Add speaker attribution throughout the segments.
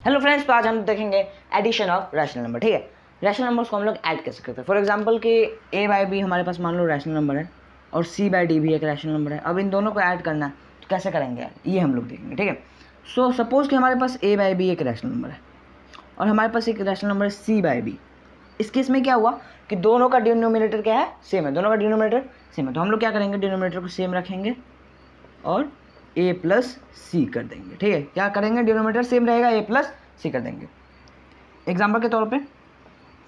Speaker 1: Hello friends, तो आज हम देखेंगे एडिशन ऑफ रैशनल नंबर। ठीक है, रैशनल नंबर्स को हम लोग ऐड कैसे करते हैं। फॉर एग्जांपल कि a बाई बी हमारे पास मान लो रैशनल नंबर है और c बाई डी भी एक रैशनल नंबर है। अब इन दोनों को ऐड करना है तो कैसे करेंगे यार, ये हम लोग देखेंगे। ठीक है, सो सपोज कि हमारे पास a बाई बी एक रैशनल नंबर है और हमारे पास एक रैशनल नंबर है c बाई बी। इस केस में क्या हुआ कि दोनों का डिनोमिनेटर क्या है, सेम है। दोनों का डिनोमिनेटर सेम है तो हम लोग क्या करेंगे, डिनोमिनेटर को सेम रखेंगे और a प्लस सी कर देंगे। ठीक है, क्या करेंगे, डिनोमिनेटर सेम रहेगा, a प्लस सी कर देंगे। एग्जाम्पल के तौर पे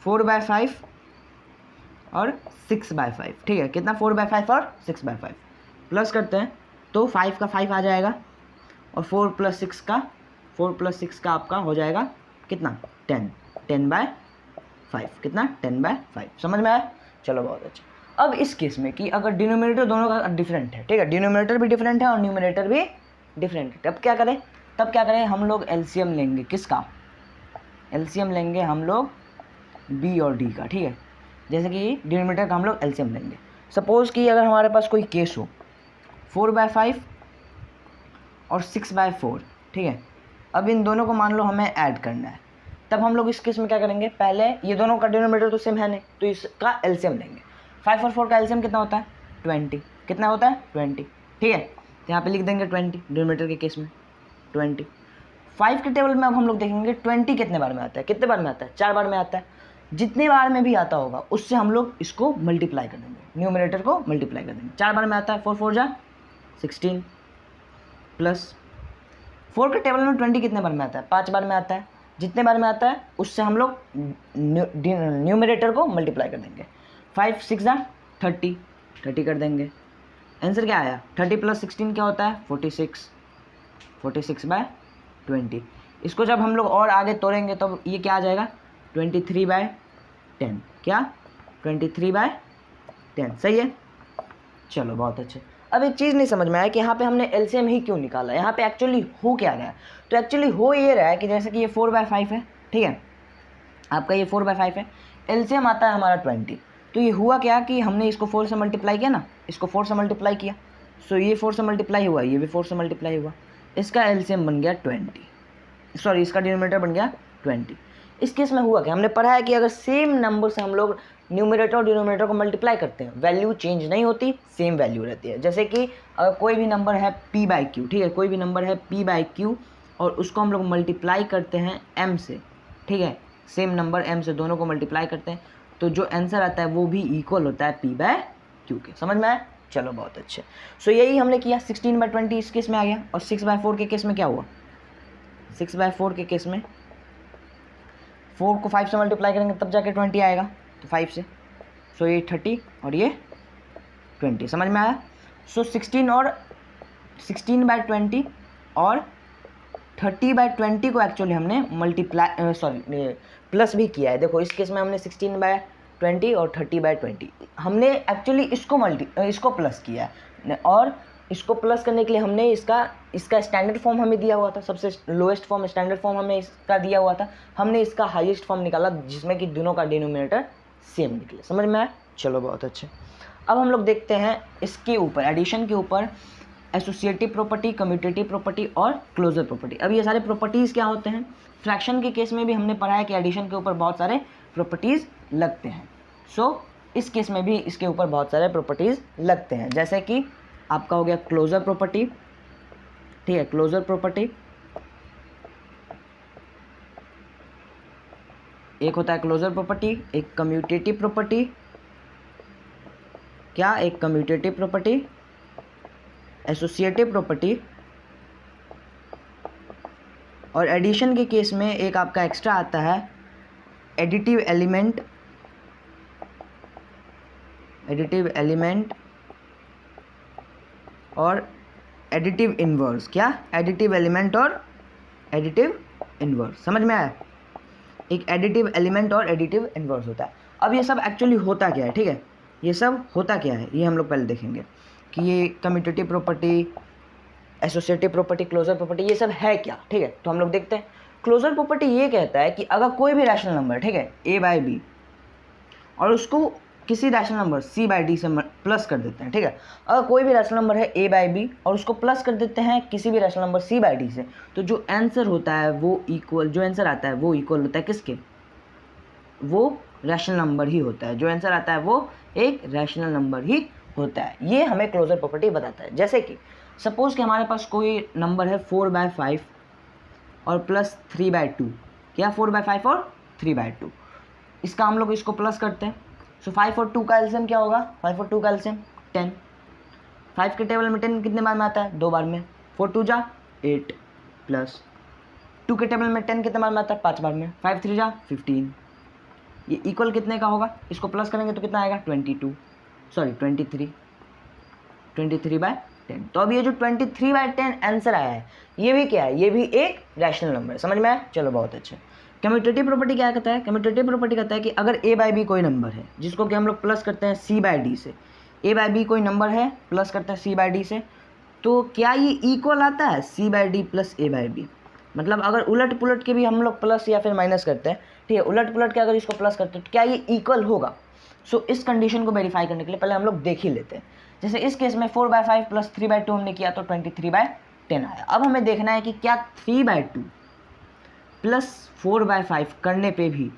Speaker 1: 4/5 और 6/5। ठीक है, कितना 4/5 और 6/5 प्लस करते हैं तो 5 का 5 आ जाएगा और 4 प्लस 6 का आपका हो जाएगा कितना 10/5। कितना 10/5। समझ में आया? चलो बहुत अच्छा। अब इस केस में कि अगर डिनोमिनेटर दोनों का डिफरेंट है, ठीक है, डिनोमिनेटर भी डिफरेंट है और न्यूमिनेटर भी डिफरेंट है, तब क्या करें, हम लोग एलसीएम लेंगे। किसका एलसीएम लेंगे? हम लोग बी और डी का। ठीक है, जैसे कि डिनोमिनेटर का हम लोग एलसीएम लेंगे। सपोज कि अगर हमारे पास कोई केस हो 4/5 और 6/4। ठीक है, अब इन दोनों को मान लो हमें ऐड करना है, तब हम लोग इस केस में क्या करेंगे, पहले ये दोनों का डिनोमिनेटर तो सेम है नहीं तो इसका एलसीएम लेंगे। 5 और 4 का एलसीएम कितना होता है 20। कितना होता है 20। ठीक है, तो यहाँ पे लिख देंगे 20 डिनोमिनेटर के केस में 20। 5 के टेबल में अब हम लोग देखेंगे 20 कितने बार में आता है, कितने बार में आता है, 4 बार में आता है। जितने बार में भी आता होगा उससे हम लोग इसको मल्टीप्लाई कर देंगे, न्यूमरेटर को मल्टीप्लाई कर देंगे। 4 बार में आता है 4 4 जा 16 प्लस 4 के टेबल में 20 कितने बार में आता है, 5 बार में आता है। जितने बार में आता है उससे हम लोग न्यूमरेटर को मल्टीप्लाई कर देंगे। 5 6 जा 30 कर देंगे। आंसर क्या आया, 30 प्लस 16 क्या होता है 46। 46/20। इसको जब हम लोग और आगे तोड़ेंगे तो ये क्या आ जाएगा 23/10। क्या 23/10। सही है, चलो बहुत अच्छे। अब एक चीज़ नहीं समझ में आया कि यहाँ पे हमने एलसीएम ही क्यों निकाला। यहाँ पे एक्चुअली हो क्या रहा है, तो एक्चुअली हो ये रहा है कि जैसे कि ये 4/5 है। ठीक है, आपका ये 4/5 है, एलसीएम आता है हमारा 20। तो ये हुआ क्या कि हमने इसको 4 से मल्टीप्लाई किया ना, इसको 4 से मल्टीप्लाई किया, सो ये 4 से मल्टीप्लाई हुआ, ये भी 4 से मल्टीप्लाई हुआ, इसका एलसीएम बन गया 20। सॉरी, इसका डिनोमिनेटर बन गया 20। इस केस में हुआ क्या, हमने पढ़ा है कि अगर सेम नंबर से हम लोग न्यूमरेटर और डिनोमिनेटर को मल्टीप्लाई करते हैं, वैल्यू चेंज नहीं होती, सेम वैल्यू रहती है। जैसे कि अगर कोई भी नंबर है p/q, ठीक है, कोई भी नंबर है p/q और उसको हम लोग मल्टीप्लाई करते हैं m से। ठीक है, सेम नंबर m से दोनों को मल्टीप्लाई करते हैं तो जो आंसर आता है वो भी इक्वल होता है p/q के। समझ में आया? चलो बहुत अच्छे। सो यही हमने किया। 16/20 इस केस में आ गया और 6/4 के केस में क्या हुआ, 6/4 के केस में 4 को 5 से मल्टीप्लाई करेंगे तब जाके 20 आएगा, तो 5 से, सो ये 30 और ये 20। समझ में आया? सो 16/20 और 30/20 को एक्चुअली हमने मल्टीप्लाई प्लस भी किया है। देखो इस केस में हमने 16/20 और 30/20 हमने एक्चुअली इसको प्लस किया है और इसको प्लस करने के लिए हमने इसका स्टैंडर्ड फॉर्म हमें दिया हुआ था, सबसे लोएस्ट फॉर्म स्टैंडर्ड फॉर्म हमें इसका दिया हुआ था, हमने इसका हाईएस्ट फॉर्म निकाला जिसमें कि दोनों का डिनोमिनेटर सेम निकले। समझ में आया? चलो बहुत अच्छे। अब हम लोग देखते हैं इसके ऊपर, एडिशन के ऊपर, एसोसिएटिव प्रॉपर्टी, कम्यूटेटिव प्रॉपर्टी और क्लोजर प्रॉपर्टी। अब ये सारे प्रॉपर्टीज़ क्या होते हैं, फ्रैक्शन के केस में भी हमने पढ़ा है कि एडिशन के ऊपर बहुत सारे प्रॉपर्टीज़ लगते हैं। सो इस केस में भी इसके ऊपर बहुत सारे प्रॉपर्टीज़ लगते हैं, जैसे कि आपका हो गया क्लोजर प्रॉपर्टी। ठीक है, क्लोजर प्रॉपर्टी एक होता है क्लोजर प्रॉपर्टी, एक कम्यूटेटिव प्रॉपर्टी, क्या एक कम्यूटेटिव प्रॉपर्टी, एसोसिएटिव प्रॉपर्टी और एडिशन के केस में एक आपका एक्स्ट्रा आता है एडिटिव एलिमेंट और एडिटिव इन्वर्स। क्या एडिटिव एलिमेंट और एडिटिव इन्वर्स। समझ में आया? एक एडिटिव एलिमेंट और एडिटिव इन्वर्स होता है। अब ये सब एक्चुअली होता क्या है, ठीक है, ये सब होता क्या है ये हम लोग पहले देखेंगे कि ये commutative property, associative property, closure property ये सब है क्या। ठीक है, तो हम लोग देखते हैं। क्लोजर प्रॉपर्टी ये कहता है कि अगर कोई भी रैशनल नंबर, ठीक है, a/b और उसको किसी rational number c by D से प्लस कर देते हैं, ठीक है। अगर कोई भी रैशनल नंबर है a बाई बी और उसको प्लस कर देते हैं किसी भी rational number c by D से, तो जो आंसर होता है वो इक्वल, जो आंसर आता है वो इक्वल होता है किसके, वो रैशनल नंबर ही होता है। जो आंसर आता है वो एक रैशनल नंबर ही होता है। ये हमें क्लोजर प्रॉपर्टी बताता है। जैसे कि सपोज कि हमारे पास कोई नंबर है 4/5 और प्लस 3/2, क्या 4/5 और 3/2, इसका हम लोग इसको प्लस करते हैं। सो 5 और 2 का एलसीएम क्या होगा, 5 और 2 का एलसीएम 10। 5 के टेबल में 10 कितने बार में आता है, 2 बार में, 4 2 जा 8, प्लस 2 के टेबल में 10 कितने बार में आता है, 5 बार में, 5 3 जा 15। ये इक्वल कितने का होगा, इसको प्लस करेंगे तो कितना आएगा 23/10। तो अब ये जो 23/10 आंसर आया है ये भी क्या है, ये भी एक रैशनल नंबर है। समझ में आया, चलो बहुत अच्छे। कम्यूटेटिव प्रॉपर्टी क्या कहता है, कम्यूटेटिव प्रॉपर्टी कहता है कि अगर a बाई बी कोई नंबर है जिसको कि हम लोग प्लस करते हैं c बाई डी से, a बाई बी कोई नंबर है प्लस करते हैं c बाई डी से, तो क्या ये इक्वल आता है c by d plus a by b. मतलब अगर उलट पुलट के भी हम लोग प्लस या फिर माइनस करते हैं, ठीक है, उलट पुलट के अगर इसको प्लस करते हैं तो क्या ये इक्वल होगा। सो इस कंडीशन को वेरीफाई करने के लिए पहले हम लोग देख ही लेते हैं। जैसे इस केस में 4/5 प्लस 3/2 हमने किया तो 23/10 आया। अब हमें देखना है कि क्या 3/2 प्लस 4/5 करने पे भी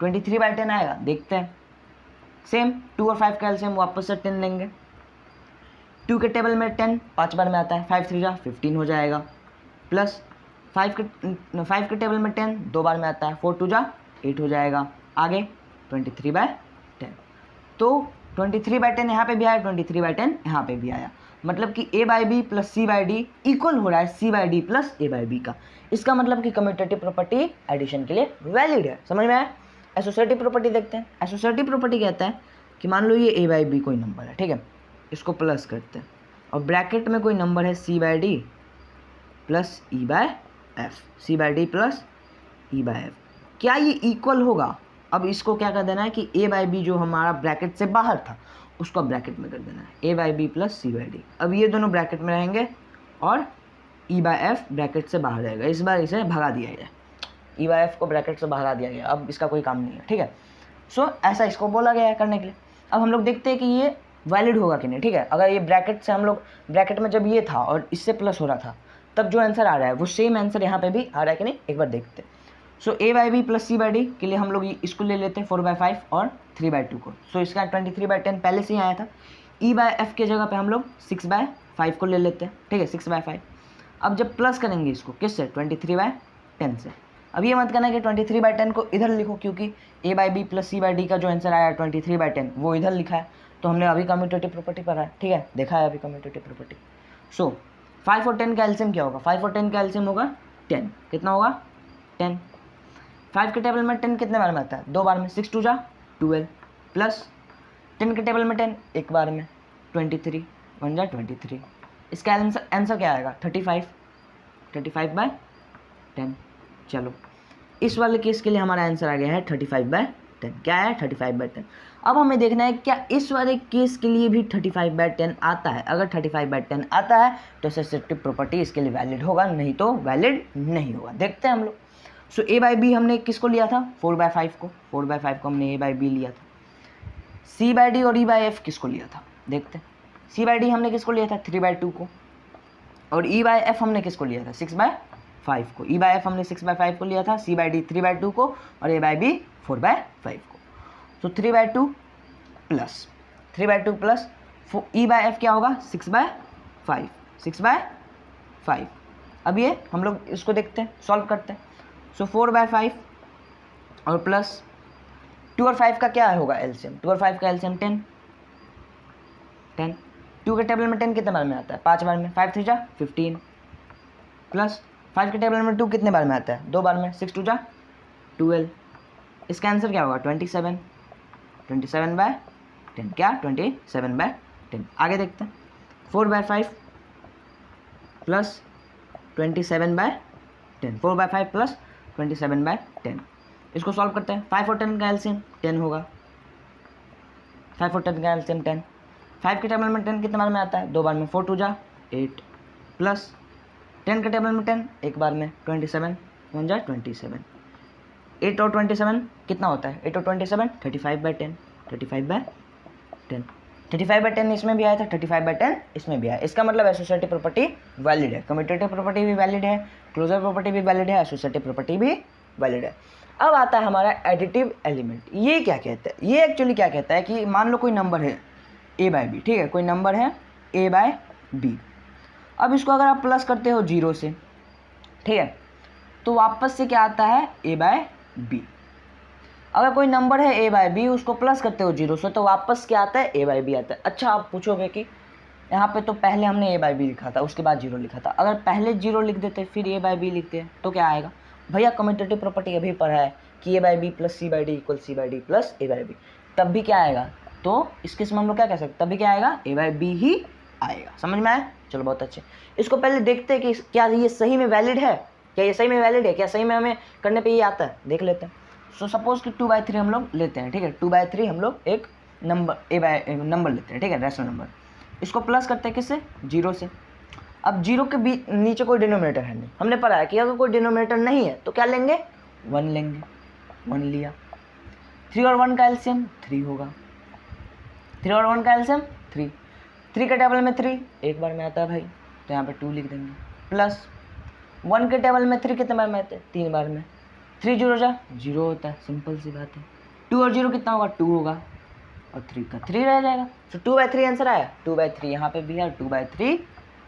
Speaker 1: 23/10 आएगा। देखते हैं। सेम 2 और 5 का एलसीएम वापस से 10 लेंगे। 2 के टेबल में 10 5 बार में आता है, 5 3 जा 15 हो जाएगा, प्लस 5 के टेबल में 10 2 बार में आता है, 4 2 जा 8 हो जाएगा। आगे 23/10, तो 23/10 यहाँ पे भी आया, 23/10 यहाँ पे भी आया। मतलब कि a by B plus c by d equal हो रहा है c by d plus a by b का। इसका मतलब कि कम्यूटेटिव प्रॉपर्टी एडिशन के लिए वैलिड है। समझ में आया। एसोसिएटिव प्रॉपर्टी देखते हैं। एसोसिएटिव प्रॉपर्टी कहता है कि मान लो ये a बाई बी कोई नंबर है, ठीक है, इसको प्लस करते हैं और ब्रैकेट में कोई नंबर है c by d plus e by F, c by d plus e by F, क्या ये इक्वल होगा। अब इसको क्या कर देना है कि a बाई बी जो हमारा ब्रैकेट से बाहर था उसको ब्रैकेट में कर देना है, a by B plus c by d. अब ये दोनों ब्रैकेट में रहेंगे और e बाई एफ ब्रैकेट से बाहर रहेगा। इस बार इसे भगा दिया जाए, e बाई एफ को ब्रैकेट से भगा दिया गया, अब इसका कोई काम नहीं है, ठीक है। सो ऐसा इसको बोला गया है करने के लिए। अब हम लोग देखते हैं कि ये वैलिड होगा कि नहीं, ठीक है। अगर ये ब्रैकेट से हम लोग, ब्रैकेट में जब ये था और इससे प्लस हो रहा था तब जो आंसर आ रहा है वो सेम आंसर यहाँ पे भी आ रहा है कि नहीं, एक बार देखते हैं। So a by B plus c by d के लिए हम लोग इसको ले लेते हैं 4/5 और 3/2 को। सो इसका 23/10 पहले से ही आया था। e बाई एफ के जगह पे हम लोग 6/5 को ले लेते हैं, ठीक है, 6/5। अब जब प्लस करेंगे इसको किससे, 23/10 से। अब ये मत करना कि 23/10 को इधर लिखो, क्योंकि a by B plus c by D का जो आंसर आया 23/10 वो इधर लिखा है, तो हमने अभी कम्यूटेटिव प्रॉपर्टी पढ़ा है, ठीक है, देखा है अभी कम्यूटेटिव प्रॉपर्टी। सो 5 और 10 का एलसीएम क्या होगा, 5 और 10 का एलसीएम होगा 10, कितना होगा 10। 5 के टेबल में 10 कितने बार में आता है, 2 बार में, 6 2 जा 12, प्लस 10 के टेबल में 10 एक बार में, 23 1 जा 23। इसका आंसर क्या आएगा 35/10। चलो इस वाले केस के लिए हमारा आंसर आ गया है 35/10। क्या है 35/10। अब हमें देखना है क्या इस वाले केस के लिए भी 35/10 आता है। अगर 35/10 आता है तो एसोसिएटिव प्रॉपर्टी इसके लिए वैलिड होगा, नहीं तो वैलिड नहीं होगा। देखते हैं हम लोग। सो a बाई बी हमने किसको लिया था, 4/5 को, 4/5 को हमने a बाई बी लिया था। c बाई डी और e बाई एफ किसको लिया था, देखते हैं। c बाई डी हमने किसको लिया था 3/2 को, और e बाई एफ हमने किसको लिया था 6/5 को। e बाई एफ हमने 6/5 को लिया था, c बाई डी 3/2 को और a बाई बी 4/5 को। तो 3/2 plus 3/2 plus e by F क्या होगा 6/5, 6/5। अब ये हम लोग इसको देखते हैं, सॉल्व करते हैं। सो 4/5 और प्लस 2 और 5 का क्या होगा एलसीएम, 2 और 5 का एलसीएम 10। 2 के टेबल में 10 कितने बार में आता है, 5 बार में, 5 3 जा 15, प्लस 5 के टेबल में 2 कितने बार में आता है, 2 बार में, 6 2 जा 12। इसका आंसर क्या होगा 27, 27/10, क्या 27/10। आगे देखते हैं। 4/5 प्लस 27/10, 4/5 प्लस 27/10। इसको सॉल्व करते हैं। 5 और 10 का एलसीएम 10 होगा, 5 और 10 का एलसीएम 10। 5 के टेबल में 10 कितने बार में आता है, 2 बार में, 4 2 जा 8, प्लस 10 के टेबल में 10 एक बार में, 27 1 जा 27। 8 और 27 कितना होता है, 8 और 27 35/10, 35/10। 10, 35/10 इसमें भी आया था, 35/10 इसमें भी आया। इसका मतलब एसोसिएटिव प्रॉपर्टी वैलिड है, कम्यूटेटिव प्रॉपर्टी भी वैलिड है, क्लोजर प्रॉपर्टी भी वैलिड है, एसोसिएटिव प्रॉपर्टी भी वैलिड है। अब आता है हमारा एडिटिव एलिमेंट। ये क्या कहता है, ये एक्चुअली क्या कहता है कि मान लो कोई नंबर है a/b, ठीक है, कोई नंबर है a/b। अब इसको अगर आप प्लस करते हो 0 से, ठीक है, तो वापस से क्या आता है a/b। अगर कोई नंबर है a/b, उसको प्लस करते हो 0 से, तो वापस क्या आता है a/b आता है। अच्छा, आप पूछोगे कि यहाँ पे तो पहले हमने a/b लिखा था, उसके बाद 0 लिखा था, अगर पहले 0 लिख देते फिर a/b लिखते तो क्या आएगा? भैया कम्यूटेटिव प्रॉपर्टी अभी पढ़ा है कि a/b plus c/d equal c/d plus a/b, तब भी क्या आएगा? तो इस केस में हम लोग क्या कह सकते, तब भी क्या आएगा? a/b ही आएगा। समझ में आया? चलो बहुत अच्छे। इसको पहले देखते हैं कि क्या ये सही में वैलिड है, क्या ये सही में वैलिड है, क्या सही में हमें करने पे ये आता है, देख लेते हैं। सो सपोज कि 2/3 हम लोग लेते हैं, ठीक है, 2/3 हम लोग एक नंबर नंबर लेते हैं, ठीक है, रैशनल नंबर। इसको प्लस करते हैं किससे? 0 से। अब 0 के बीच नीचे कोई डिनोमिनेटर है नहीं, हमने पढ़ा है कि अगर कोई डिनोमिनेटर नहीं है तो क्या लेंगे? 1 लेंगे, 1 लिया। 3 और 1 का एलसीएम 3 होगा, 3 और 1 का एलसीएम 3, 3 के टेबल में 3 एक बार में आता है भाई, तो यहाँ पे 2 लिख देंगे, प्लस 1 के टेबल में 3 कितने बार में आते हैं? 3 बार में। 3 0 जा 0 होता है, सिंपल सी बात है। 2 और 0 कितना होगा? 2 होगा, और 3 का 3 रह जाएगा। तो 2/3 आंसर आया। 2/3 यहाँ पे भी है, 2/3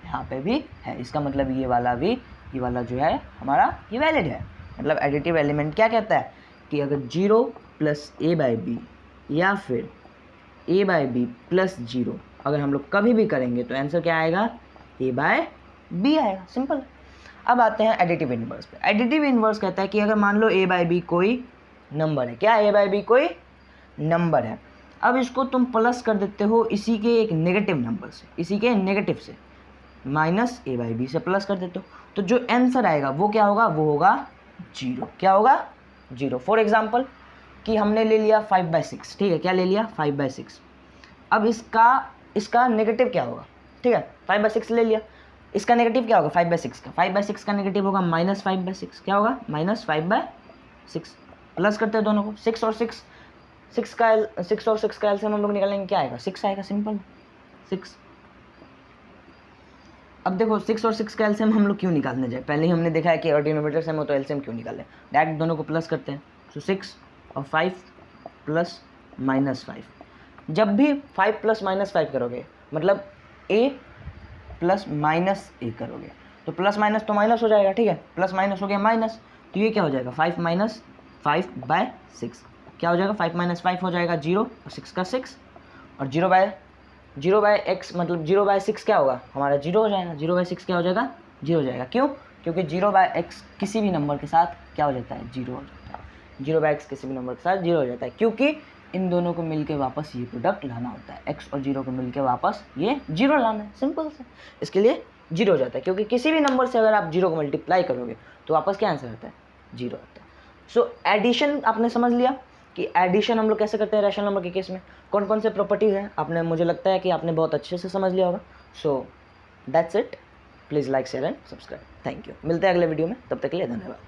Speaker 1: यहाँ पे भी है। इसका मतलब ये वाला भी, ये वाला जो है हमारा ये वैलिड है। मतलब एडिटिव एलिमेंट क्या कहता है कि अगर 0 प्लस a/b या फिर a/b प्लस 0 अगर हम लोग कभी भी करेंगे तो आंसर क्या आएगा? a/b आएगा, सिंपल। अब आते हैं एडिटिव इनवर्स पे। एडिटिव इनवर्स कहता है कि अगर मान लो a/b कोई नंबर है, क्या a/b कोई नंबर है, अब इसको तुम प्लस कर देते हो इसी के एक नेगेटिव नंबर से, इसी के नेगेटिव से माइनस a/b से प्लस कर देते हो, तो जो आंसर आएगा वो क्या होगा? वो होगा 0। क्या होगा? 0। फॉर एग्जाम्पल कि हमने ले लिया 5/6, ठीक है, क्या ले लिया? 5/6। अब इसका नेगेटिव क्या होगा? ठीक है, 5/6 ले लिया, इसका नेगेटिव क्या होगा? 5/6 का, 5/6 का नेगेटिव होगा -5/6। क्या होगा? -5/6। प्लस करते हैं दोनों को, 6 और 6 का एलसीएम हम लोग निकालेंगे, क्या आएगा? 6 आएगा, सिंपल 6। अब देखो 6 और 6 का एलसीएम हम लोग क्यों निकालने जाए, पहले ही हमने देखा है कि डिनोमिनेटर सेम हो तो एलसीएम क्यों निकालें, डायरेक्ट दोनों को प्लस करते हैं। सो 6 और 5 प्लस -5। जब भी 5 प्लस -5 करोगे मतलब a प्लस -a करोगे तो प्लस माइनस तो माइनस हो जाएगा, ठीक है, प्लस माइनस हो गया माइनस, तो ये क्या हो जाएगा? 5 - 5/6 क्या हो जाएगा? 5 - 5 हो जाएगा 0, और 6 का 6, और 0/x मतलब 0/6 क्या होगा? हमारा 0 हो जाएगा। 0/6 क्या हो जाएगा? 0 हो जाएगा। क्यों? क्योंकि 0/x किसी भी नंबर के साथ क्या हो जाता है? 0 हो जाता है। 0/x किसी भी नंबर के साथ 0 हो जाता है, क्योंकि इन दोनों को मिलके वापस ये प्रोडक्ट लाना होता है, x और 0 को मिलके वापस ये 0 लाना है, सिंपल से। इसके लिए 0 हो जाता है, क्योंकि किसी भी नंबर से अगर आप 0 को मल्टीप्लाई करोगे तो वापस क्या आंसर आता है? 0 आता है। सो एडिशन आपने समझ लिया कि एडिशन हम लोग कैसे करते हैं रैशनल नंबर के केस में, कौन कौन से प्रॉपर्टीज़ हैं आपने, मुझे लगता है कि आपने बहुत अच्छे से समझ लिया होगा। So that's it, please like share and subscribe. Thank you, मिलते हैं अगले वीडियो में, तब तक के लिए धन्यवाद।